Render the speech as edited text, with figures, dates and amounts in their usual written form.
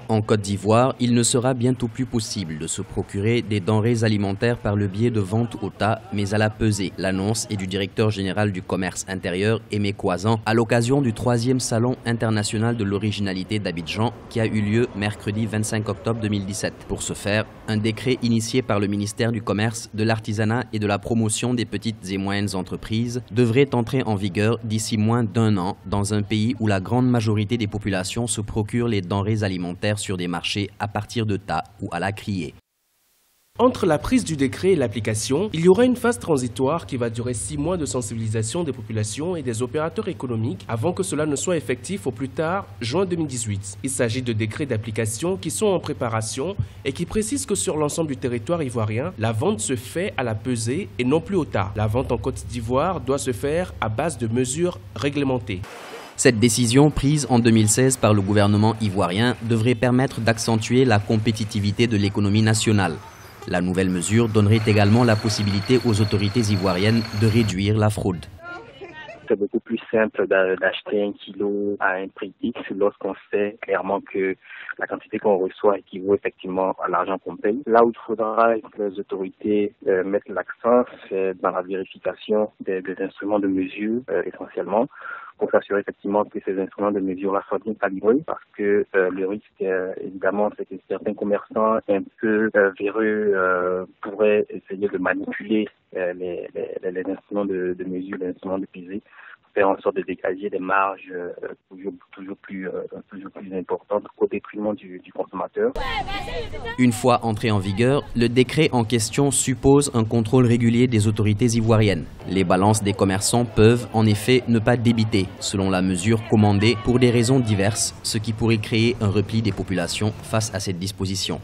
En Côte d'Ivoire, il ne sera bientôt plus possible de se procurer des denrées alimentaires par le biais de ventes au tas, mais à la pesée. L'annonce est du directeur général du commerce intérieur, Aimé Coisan, à l'occasion du 3e Salon international de l'originalité d'Abidjan qui a eu lieu mercredi 25 octobre 2017. Pour ce faire, un décret initié par le ministère du Commerce, de l'Artisanat et de la Promotion des petites et moyennes entreprises devrait entrer en vigueur d'ici moins d'1 an dans un pays où la grande majorité des populations se procurent les denrées alimentaires sur des marchés à partir de tas ou à la criée. Entre la prise du décret et l'application, il y aura une phase transitoire qui va durer 6 mois de sensibilisation des populations et des opérateurs économiques avant que cela ne soit effectif au plus tard juin 2018. Il s'agit de décrets d'application qui sont en préparation et qui précisent que sur l'ensemble du territoire ivoirien, la vente se fait à la pesée et non plus au tas. La vente en Côte d'Ivoire doit se faire à base de mesures réglementées. Cette décision prise en 2016 par le gouvernement ivoirien devrait permettre d'accentuer la compétitivité de l'économie nationale. La nouvelle mesure donnerait également la possibilité aux autorités ivoiriennes de réduire la fraude. C'est beaucoup plus simple d'acheter 1 kilo à un prix X lorsqu'on sait clairement que la quantité qu'on reçoit équivaut effectivement à l'argent qu'on paye. Là où il faudra que les autorités mettent l'accent, c'est dans la vérification des instruments de mesure essentiellement, pour s'assurer effectivement que ces instruments de mesure-là soient bien calibrés, parce que le risque, évidemment, c'est que certains commerçants un peu véreux pourraient essayer de manipuler les instruments de mesure, les instruments de pesée, pour faire en sorte de dégager des marges toujours plus importantes au détriment du consommateur. Une fois entré en vigueur, le décret en question suppose un contrôle régulier des autorités ivoiriennes. Les balances des commerçants peuvent, en effet, ne pas débiter, selon la mesure commandée, pour des raisons diverses, ce qui pourrait créer un repli des populations face à cette disposition.